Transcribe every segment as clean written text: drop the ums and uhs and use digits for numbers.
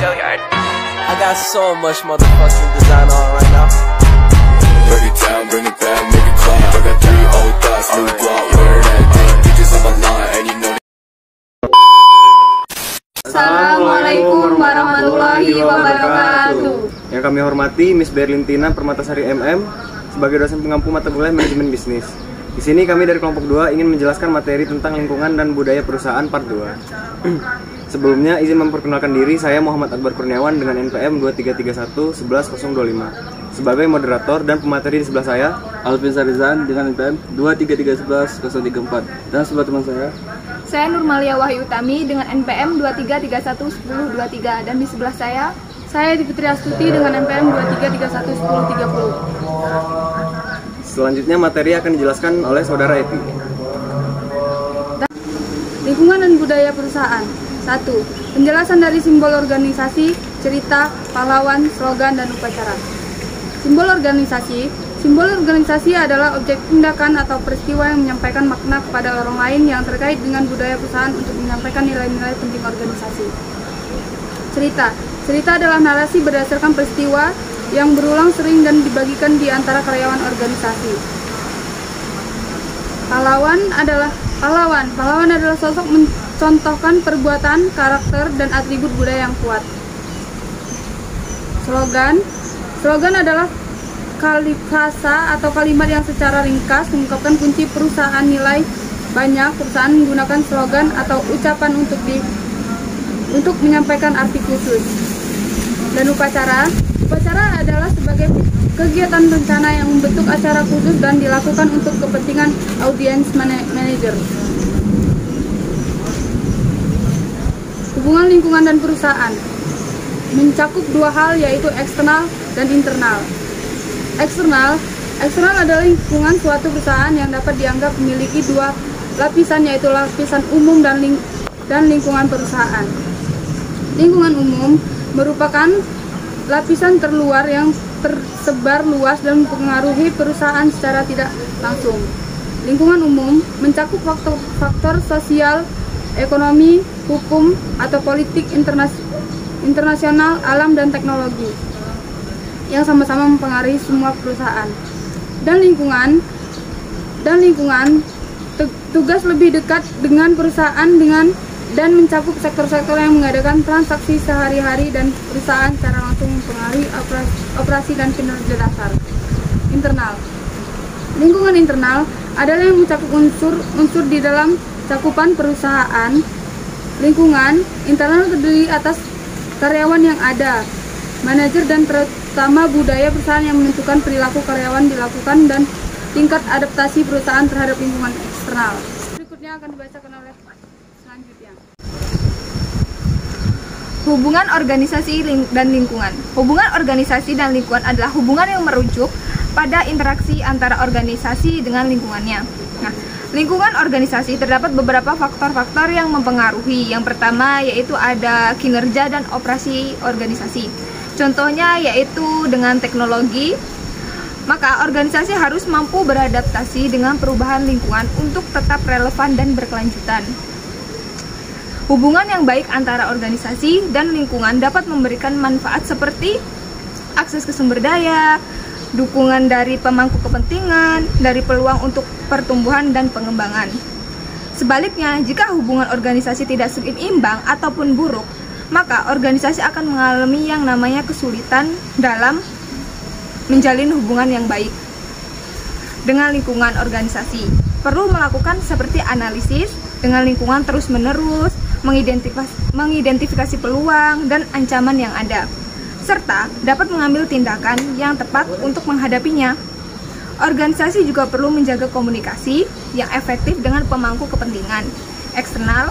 I got so much motherfucking design on right now. Break it down, bring it back, make it clap. I got 3 old thoughts, new block, where that thing. Bitches on my line, and you know. Assalamualaikum warahmatullahi wabarakatuh. Yang kami hormati Miss Berlintina Permatasari MM sebagai dosen pengampu mata kuliah manajemen bisnis. Di sini kami dari kelompok 2 ingin menjelaskan materi tentang lingkungan dan budaya perusahaan part 2. Sebelumnya izin memperkenalkan diri, saya Muhammad Akbar Kurniawan dengan NPM 2331-111-025 sebagai moderator, dan pemateri di sebelah saya Alvin Sarizan dengan NPM 2331-034, dan sebelah teman saya Nurmalia Wahyu Utami dengan NPM 2331-1023, dan di sebelah saya Fitri Astuti dengan NPM 2331-1030. Selanjutnya materi akan dijelaskan oleh saudara Epi. Lingkungan dan budaya perusahaan. 1. Penjelasan dari simbol organisasi, cerita, pahlawan, slogan, dan upacara. Simbol organisasi. Simbol organisasi adalah objek tindakan atau peristiwa yang menyampaikan makna kepada orang lain yang terkait dengan budaya perusahaan untuk menyampaikan nilai-nilai penting organisasi. Cerita. Cerita adalah narasi berdasarkan peristiwa yang berulang sering dan dibagikan di antara karyawan organisasi. Pahlawan adalah sosok mencontohkan perbuatan, karakter, dan atribut budaya yang kuat. Slogan adalah frasa atau kalimat yang secara ringkas mengungkapkan kunci perusahaan. Nilai banyak perusahaan menggunakan slogan atau ucapan untuk menyampaikan arti khusus. Dan upacara adalah sebagai kegiatan rencana yang membentuk acara khusus dan dilakukan untuk kepentingan audience manager. Hubungan lingkungan dan perusahaan mencakup 2 hal, yaitu eksternal dan internal. Eksternal adalah lingkungan suatu perusahaan yang dapat dianggap memiliki 2 lapisan, yaitu lapisan umum dan lingkungan perusahaan. Lingkungan umum merupakan lapisan terluar yang tersebar luas dan mempengaruhi perusahaan secara tidak langsung. Lingkungan umum mencakup faktor sosial, ekonomi, hukum, atau politik internasional, alam, dan teknologi yang sama-sama mempengaruhi semua perusahaan. Dan lingkungan tugas lebih dekat dengan perusahaan dan mencakup sektor-sektor yang mengadakan transaksi sehari-hari dan perusahaan secara langsung mempengaruhi operasi dan kinerja dasar. Internal. Lingkungan internal adalah yang mencakup unsur di dalam cakupan perusahaan. Lingkungan internal terdiri atas karyawan yang ada, manajer, dan terutama budaya perusahaan yang menentukan perilaku karyawan dilakukan dan tingkat adaptasi perusahaan terhadap lingkungan eksternal. Berikutnya akan dibacakan oleh selanjutnya. Hubungan organisasi dan lingkungan. Hubungan organisasi dan lingkungan adalah hubungan yang merujuk pada interaksi antara organisasi dengan lingkungannya. Nah, lingkungan organisasi terdapat beberapa faktor-faktor yang mempengaruhi. Yang pertama yaitu ada kinerja dan operasi organisasi. Contohnya yaitu dengan teknologi, maka organisasi harus mampu beradaptasi dengan perubahan lingkungan untuk tetap relevan dan berkelanjutan. Hubungan yang baik antara organisasi dan lingkungan dapat memberikan manfaat seperti akses ke sumber daya, dukungan dari pemangku kepentingan, dari peluang untuk pertumbuhan dan pengembangan. Sebaliknya, jika hubungan organisasi tidak seimbang ataupun buruk, maka organisasi akan mengalami yang namanya kesulitan dalam menjalin hubungan yang baik dengan lingkungan organisasi. Perlu melakukan seperti analisis dengan lingkungan terus-menerus, mengidentifikasi peluang dan ancaman yang ada, serta dapat mengambil tindakan yang tepat untuk menghadapinya. Organisasi juga perlu menjaga komunikasi yang efektif dengan pemangku kepentingan eksternal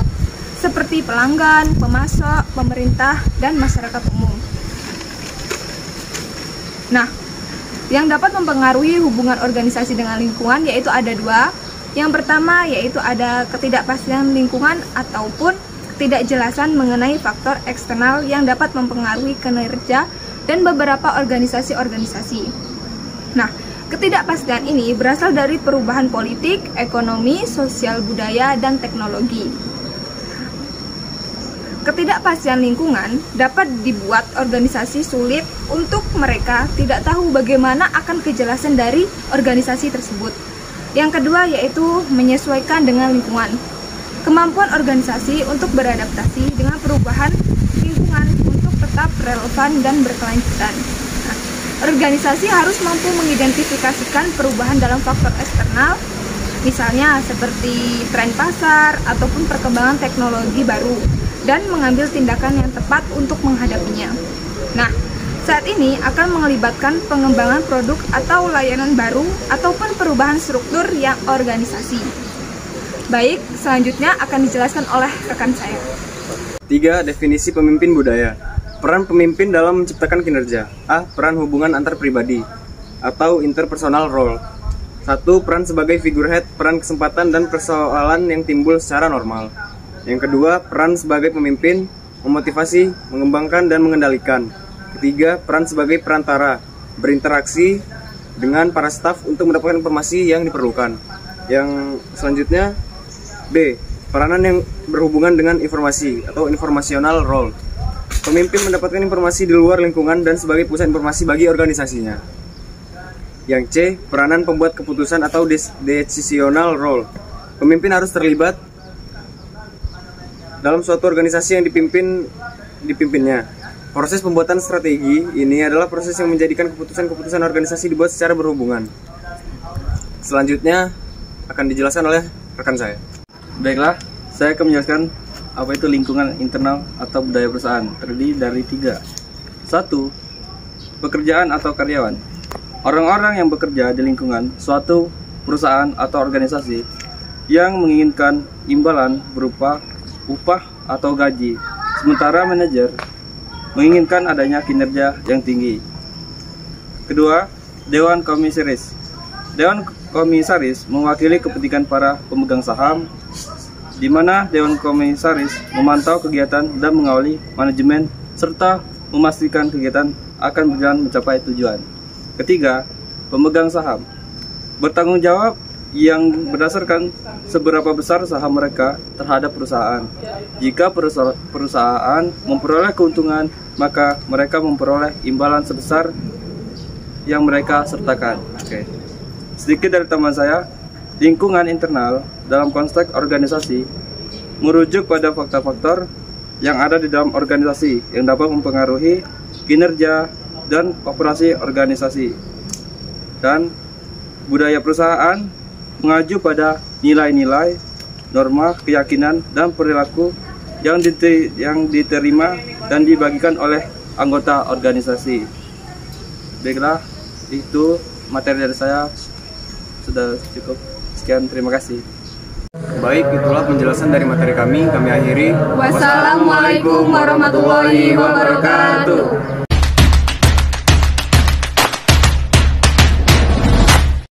seperti pelanggan, pemasok, pemerintah, dan masyarakat umum. Nah, yang dapat mempengaruhi hubungan organisasi dengan lingkungan yaitu ada 2. Yang pertama yaitu ada ketidakpastian lingkungan ataupun ketidakjelasan mengenai faktor eksternal yang dapat mempengaruhi kinerja dan beberapa organisasi-organisasi. Nah, ketidakpastian ini berasal dari perubahan politik, ekonomi, sosial budaya, dan teknologi. ketidakpastian lingkungan dapat dibuat organisasi sulit untuk mereka tidak tahu bagaimana akan kejelasan dari organisasi tersebut. Yang kedua yaitu menyesuaikan dengan lingkungan. Kemampuan organisasi untuk beradaptasi dengan perubahan lingkungan untuk tetap relevan dan berkelanjutan. Nah, organisasi harus mampu mengidentifikasikan perubahan dalam faktor eksternal, misalnya seperti tren pasar ataupun perkembangan teknologi baru, dan mengambil tindakan yang tepat untuk menghadapinya. Nah, saat ini akan melibatkan pengembangan produk atau layanan baru ataupun perubahan struktur yang organisasi. Baik, selanjutnya akan dijelaskan oleh rekan saya. 3. Definisi pemimpin budaya. Peran pemimpin dalam menciptakan kinerja. A. Peran hubungan antar pribadi atau interpersonal role. 1. Peran sebagai figurehead, peran kesempatan dan persoalan yang timbul secara normal. Yang kedua, peran sebagai pemimpin, memotivasi, mengembangkan dan mengendalikan. Ketiga, peran sebagai perantara, berinteraksi dengan para staf untuk mendapatkan informasi yang diperlukan. Yang selanjutnya, B. Peranan yang berhubungan dengan informasi atau informational role. Pemimpin mendapatkan informasi di luar lingkungan dan sebagai pusat informasi bagi organisasinya. Yang C. Peranan pembuat keputusan atau decisional role. Pemimpin harus terlibat dalam suatu organisasi yang dipimpinnya. Proses pembuatan strategi ini adalah proses yang menjadikan keputusan-keputusan organisasi dibuat secara berhubungan. Selanjutnya akan dijelaskan oleh rekan saya. Baiklah, saya akan menjelaskan apa itu lingkungan internal atau budaya perusahaan. Terdiri dari 3. 1. Pekerjaan atau karyawan. Orang-orang yang bekerja di lingkungan suatu perusahaan atau organisasi yang menginginkan imbalan berupa upah atau gaji, sementara manajer menginginkan adanya kinerja yang tinggi. Kedua, Dewan Komisaris. Dewan Komisaris mewakili kepentingan para pemegang saham, di mana Dewan Komisaris memantau kegiatan dan mengawali manajemen serta memastikan kegiatan akan berjalan mencapai tujuan. Ketiga, pemegang saham bertanggung jawab yang berdasarkan seberapa besar saham mereka terhadap perusahaan. Jika perusahaan memperoleh keuntungan, maka mereka memperoleh imbalan sebesar yang mereka sertakan. Sedikit dari teman saya, lingkungan internal dalam konteks organisasi merujuk pada faktor-faktor yang ada di dalam organisasi yang dapat mempengaruhi kinerja dan operasi organisasi. Dan budaya perusahaan mengacu pada nilai-nilai, norma, keyakinan, dan perilaku yang diterima dan dibagikan oleh anggota organisasi. Baiklah, itu materi dari saya sudah cukup. Sekian, terima kasih. Baik, itulah penjelasan dari materi kami. Kami akhiri. Wassalamualaikum warahmatullahi wabarakatuh.